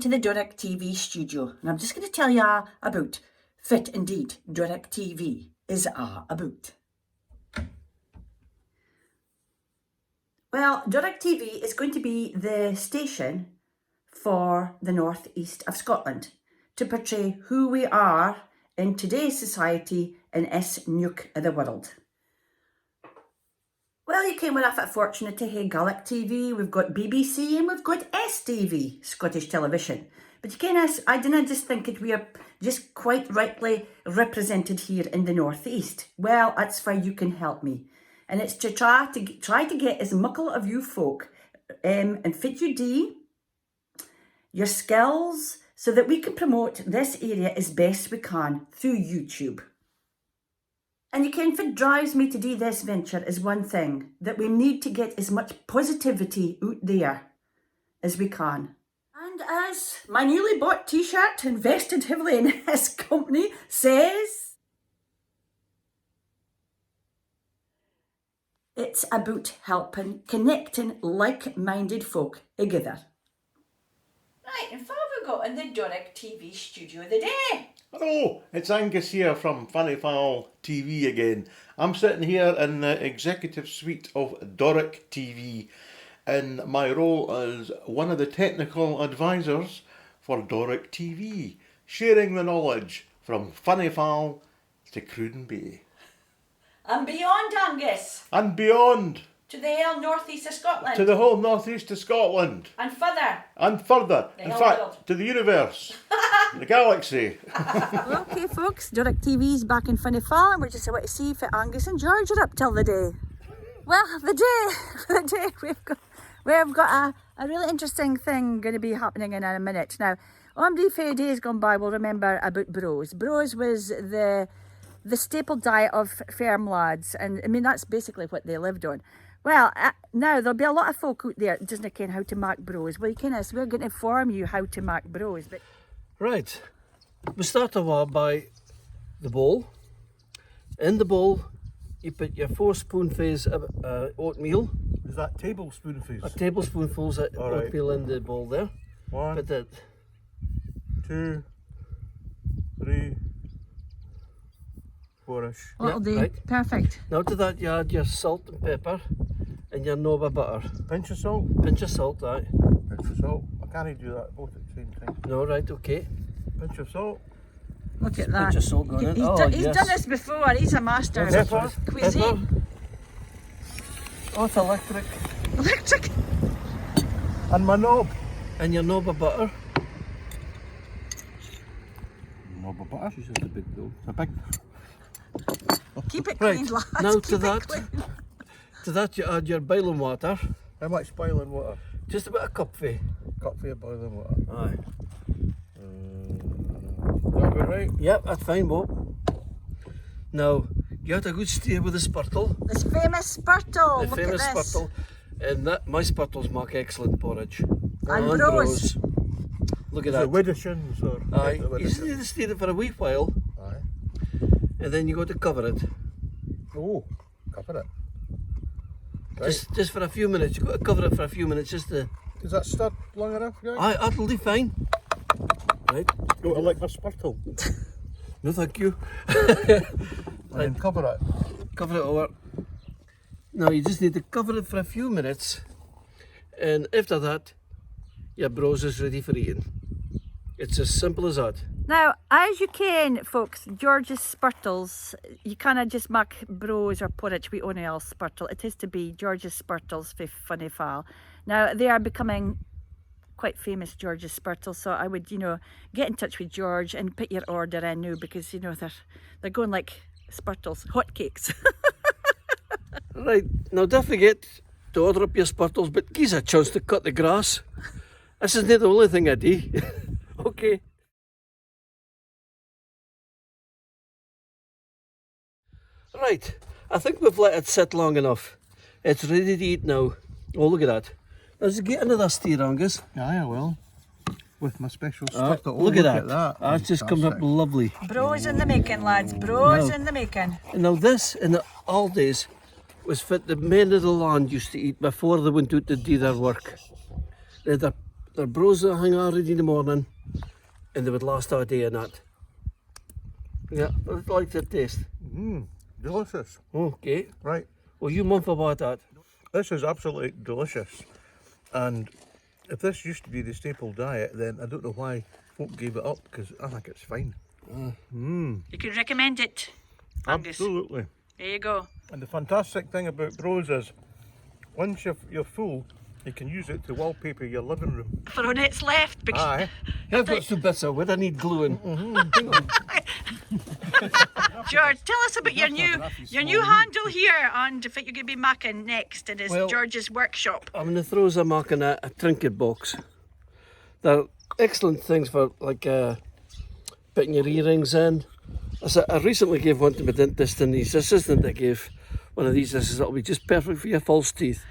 to the Doric TV studio, and I'm just going to tell you about Fit Indeed Doric TV is about. Well, Doric TV is going to be the station for the northeast of Scotland to portray who we are in today's society in this nook of the world. Well, you came with a fortunate to have Gaelic TV, we've got BBC and we've got STV, Scottish Television. But you can I didn't just think that we are just quite rightly represented here in the northeast. Well, that's where you can help me. And it's to try to get as muckle of you folk and fit your skills, so that we can promote this area as best we can through YouTube. And you can, if it drives me to do this venture, is one thing, that we need to get as much positivity out there as we can. And as my newly bought t-shirt, invested heavily in this company, says, it's about helping, connecting like-minded folk together. Right, and what have we got in the Doric TV studio today? Hello, it's Angus here from Finnyfaul TV again. I'm sitting here in the executive suite of Doric TV in my role as one of the technical advisors for Doric TV, sharing the knowledge from Finnyfaul to Cruden Bay. And beyond, Angus. And beyond. To the whole northeast of Scotland. To the whole northeast of Scotland. And further. And further. The In whole fact, world. to the universe. The galaxy. Okay, folks, Doric TV's back in Finnyfaul, and we're just about to see if Angus and George are up till the day. Well, the day we've got a really interesting thing going to be happening in a minute. Now, on few days gone by, we'll remember about Brose. Brose was the staple diet of farm lads, and I mean that's basically what they lived on. Well, now there'll be a lot of folk out there that doesn't know how to make brose. Well, so we're going to inform you how to make brose. But right, we start off by the bowl. In the bowl, you put your 4 spoonfuls of oatmeal. Is that tablespoonfuls? A tablespoonfuls of oatmeal in the bowl there. 1, Put that. 2, 3, 4-ish. that'll do. Right. Perfect. Now to that you add your salt and pepper and your knob of butter. Pinch of salt. Pinch of salt, aye. Pinch of salt. I can't do that both at the same time. No, right, okay. Pinch of salt. Look at that. Pinch of salt going in. He's done this before. He's a master of Pepper. cuisine. Pepper. Oh, it's electric. Electric. And my knob. And your knob of butter. Knob of butter. She's a big bowl. A big. Keep it Right, clean, lads. now Keep to it that, clean. to that you add your boiling water. How much boiling water? Just about a cupful. Cup for your boiling water. Aye. That about right? Yep, that's fine, Bob. Now, you had a good steer with the spurtle. This famous spurtle. The Look famous at this. spurtle. And that, my spurtles make excellent porridge. And Brose. Look at The that. Widdershins or... Aye, the you just need to steer it for a wee while, Aye. and then you got to cover it. Oh, cover it. Right. Just for a few minutes. You got to cover it for a few minutes just to... Is that stirred long enough, guys? Aye, that'll do fine. Right. Go to like my spurtle. No, thank you. And then cover it. Cover it over. Now you just need to cover it for a few minutes, and after that your brose is ready for eating. It's as simple as that. Now, as you can, folks, George's spurtles, you cannot just make brose or porridge with only all spurtle. It has to be George's spurtles for Finnyfaul. Now, they are becoming quite famous, George's spurtles, so I would, get in touch with George and put your order in now, because, they're going like spurtles, hotcakes. Right, now don't forget to order up your spurtles, but give us a chance to cut the grass. This isn't the only thing I do. Okay. Right, I think we've let it sit long enough. It's ready to eat now. Oh, look at that. Let's get another steer, Angus. Aye, I will. With my special stuff. Look at that. That's just come up lovely. Brose in the making, lads. Brose in the making. And now this, in the old days, was what the men of the land used to eat before they went out to do their work. They had their Their brose that hang out ready in the morning, and they would last all day in that. Yeah, I like the taste. Delicious. Okay. Right. Well, you mum about that. This is absolutely delicious. And if this used to be the staple diet, then I don't know why folk gave it up, because I think it's fine. You could recommend it, Angus. Absolutely. There you go. And the fantastic thing about Brose is, once you're full, you can use it to wallpaper your living room. For when it's left, because Aye. I've got some bits of wood I need gluing. George, tell us about your new handle here on the fit you're going to be making next. It is Well, George's workshop. I'm going to throw some mark in a trinket box. They're excellent things for like putting your earrings in. I recently gave one to my dentist, and his assistant I gave one of these. I says, it'll be just perfect for your false teeth.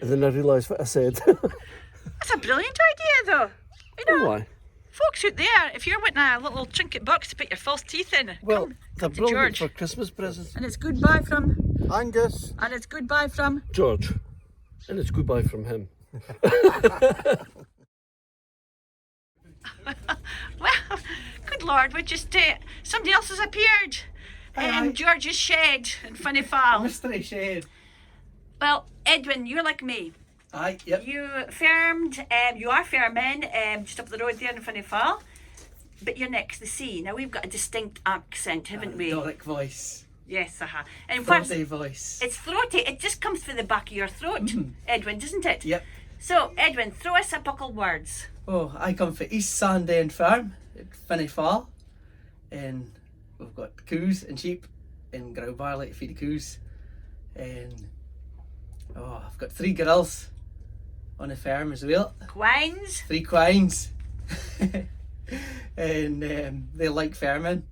And then I realised what I said. That's a brilliant idea, though. You know, Why? folks out there, if you're wanting a little trinket box to put your false teeth in, Well, come they're to brilliant George. for Christmas presents. And it's goodbye from, Angus. and it's goodbye from. George. And it's goodbye from him. Well, good Lord, we just, somebody else has appeared in George's shed in Finnyfaul. Mystery shed. Well, Edwin, you're like me. Aye, yep. You farmed, you are farming just up the road there in Finnyfaul, but you're next to the sea. Now we've got a distinct accent, haven't we? Doric voice. Yes, And what's, Bothy voice. it's throaty, it just comes through the back of your throat, Edwin, doesn't it? Yep. So, Edwin, throw us a buckle words. Oh, I come from East Sandend Farm at Finnyfaul, and we've got cows and sheep and grow barley to feed the cows, and I've got 3 girls on the farm as well. Quines. 3 quines. And they like farming.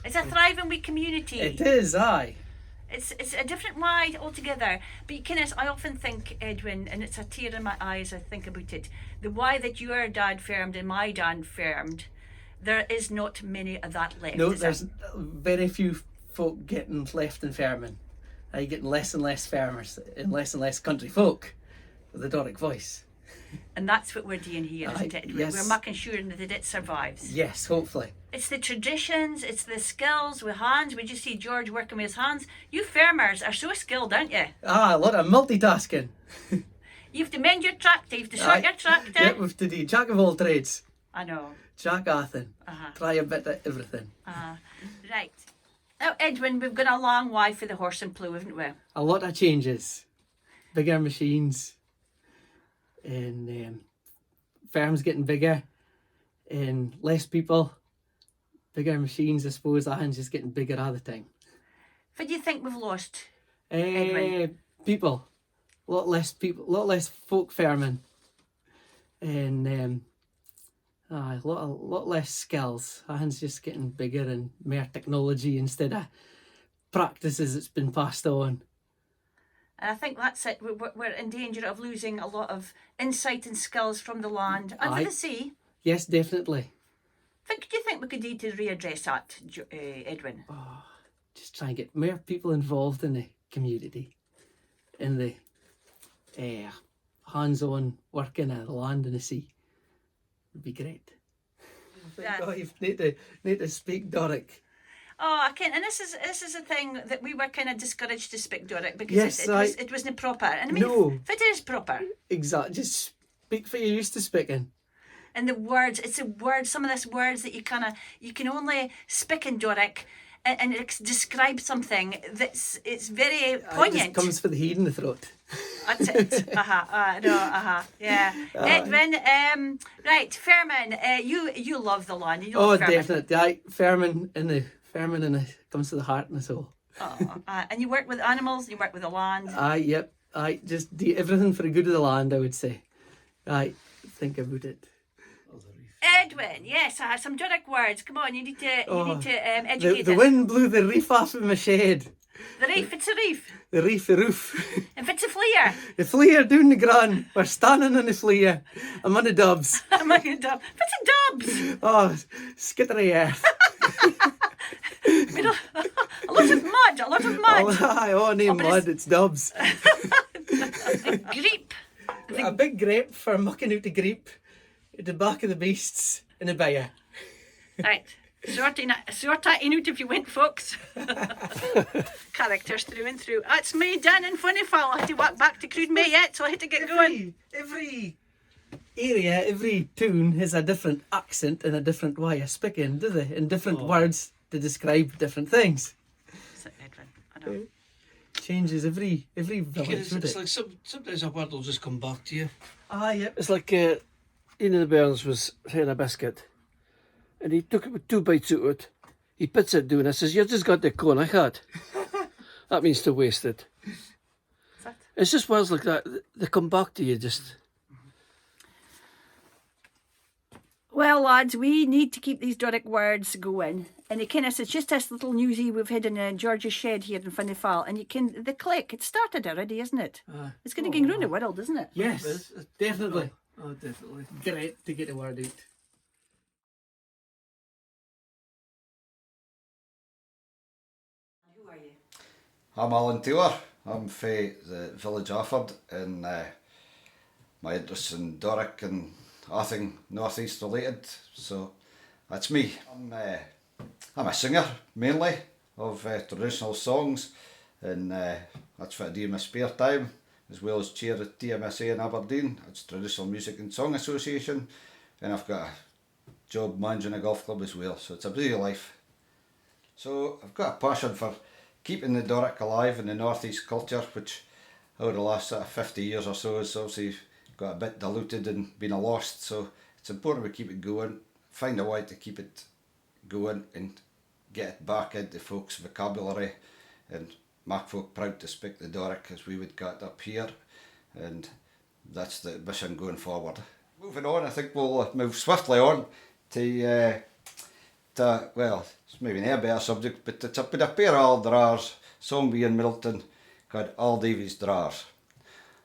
It's a thriving wee community. It is, aye. It's a different way altogether. But you can, I often think, Edwin, and it's a tear in my eye as I think about it, the way that your dad farmed and my dad farmed, there is not many of that left. No, is there? there's very few folk getting left in farming. You're getting less and less farmers and less country folk with the Doric voice. And that's what we're doing here, isn't Aye, it? yes. We're making sure that it survives. Yes, hopefully. It's the traditions, it's the skills with hands. We just see George working with his hands. You farmers are so skilled, aren't you? A lot of multitasking. You have to mend your tractor, you have to sort your tractor. Yeah, we've to do jack of all trades. I know. Jack Athen. Try a bit of everything. Right. Now, Edwin, we've got a long way for the horse and plough, haven't we? A lot of changes. Bigger machines. And farms getting bigger. And less people. Bigger machines, I suppose. The hands just getting bigger all the time. What do you think we've lost? Edwin? People. A lot less people. A lot less folk farming. And a lot less skills. Our hands just getting bigger and more technology instead of practices that's been passed on. And I think that's it. We're in danger of losing a lot of insight and skills from the land and Aye. for the sea. Yes, definitely. What do you think we could do to readdress that, Edwin? Just try and get more people involved in the community, in the hands-on working of the land and the sea. Would be great. You need to speak Doric. Oh, I can't. And this is a thing that we were kind of discouraged to speak Doric because Yes, it wasn't proper. And I mean, No. if it is proper, Exactly. Just speak for you're used to speaking. and the words, it's a word. Some of these words that you can only speak in Doric, and it describes something it's very It poignant. just comes for the heat in the throat. That's it. Yeah. Edwin, right, Fairman, you love the land. You love Fairman. Definitely. Farming and it comes to the heart and the soul. And you work with animals. You work with the land. Yep. Just do everything for the good of the land, I would say. Think about it. Edwin, yes, I have some Doric words. Come on, you need to educate The us. wind blew the reef off of my shed. The reef, it's a reef. The reef, the roof. If it's a flea, The flea down the ground. We're standing on the flea. I'm on the dubs. I'm like a dub. What's a dubs? Oh, skittery earth. A lot of mud. Name mud, it's dubs. The greep. The A big grape for mucking out the grape at the back of the beasts in the byre. Right. Sorting out if you went, folks. Characters through and through. That's me done in Finnyfaul. I had to walk back to Crude May yet, so I had to get going. Every area, every town has a different accent and a different way of speaking, do they? And different words to describe different things. Edwin, I know. Changes every village, would It's it? like sometimes a word will just come back to you. Ah, yep. It's like Ian of the Burns was saying a biscuit, and he took 2 bites out of it. He puts it down and says, "You just got the corn I had." That means to waste it. It's just words like that. They come back to you just. Well, lads, we need to keep these Doric words going. And it's just this little newsy we've had in George's shed here in Finnyfaul. And the click, it started already, isn't it? It's going to go around the world, isn't it? Yes, definitely. Oh, definitely. Great to get the word out. Who are you? I'm Alan Taylor. I'm from the village Offord, and my interest in Doric and everything North East related, so that's me. I'm a singer mainly of traditional songs, and that's what I do in my spare time, as well as chair at TMSA in Aberdeen. It's Traditional Music and Song Association, and I've got a job managing a golf club as well, so it's a busy life. So I've got a passion for keeping the Doric alive in the North East culture, which over the last 50 years or so has obviously got a bit diluted and been lost, so it's important we keep it going, find a way to keep it going and get it back into folks' vocabulary and make folk proud to speak the Doric as we would get up here, and that's the mission going forward. Moving on, I think we'll move swiftly on to well, it's maybe not a better subject, but it's about a pair of old drawers, song by Ian Middleton, called All Davie's Drawers.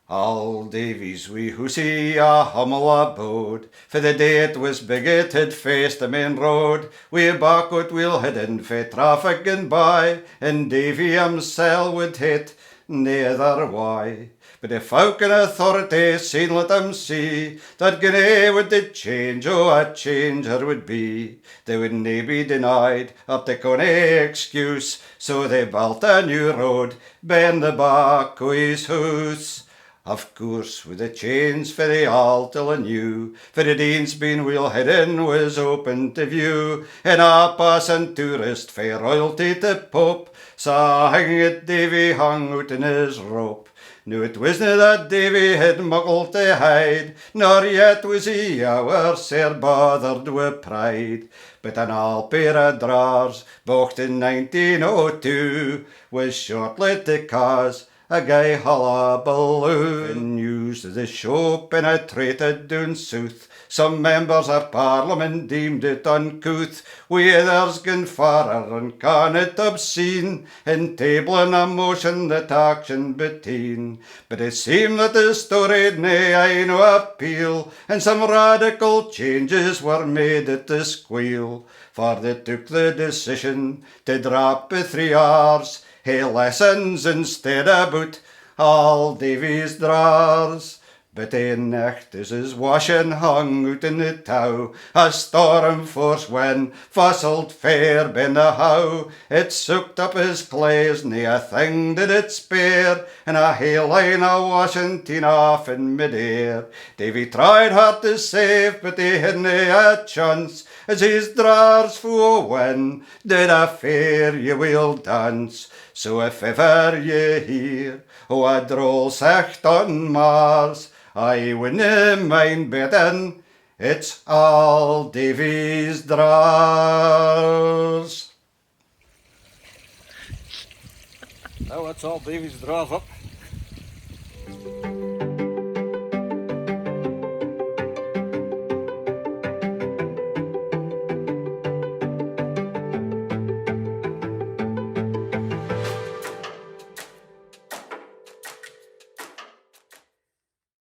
All Davie's wee hoosie a humble abode, for the day it was big it had faced the main road, wi' backwood wheel hidden fae traffic and by, and Davie himsel would hit nae other way. But if folk in authority seen let them see, that gane would the change, oh a changer would be. They would nae be denied, or take on nae excuse, so they built a new road, ben the back o' his hoose. Of course, with the change for the all till a new, for the Dean's been wheel hidden was open to view, and a passing tourist fae royalty to Pope, saw hanging it Davie hung out in his rope. Now it wasna that Davie had muckle to hide, nor yet was he ever sair bothered wi' pride. But an all pair of drawers, bought in 1902, was shortly to cause a gay hullabaloo. In news of the show penetrated down south, some members of Parliament deemed it uncouth, wi' others gone farrer and can it obscene, in tabling a motion that action between. But it seemed that the story had nae no appeal, and some radical changes were made at the squeal, for they took the decision to drop the 3 hours, hae lessons instead about all Davie's drawers. But in nicht as his washing hung out in the tow, a storm force wind fussled fair ben the how. It soaked up his claes, nae a thing did it spare, and a hale line of washing teen off in mid-air. Davie tried hard to save, but he had nae a chance, as his drawers full o' wind did a fair ye will dance. So if ever ye hear o' a droll secht on Mars, I winna mind betting it's all Davie's drawers. Oh, that's all Davie's drawers up.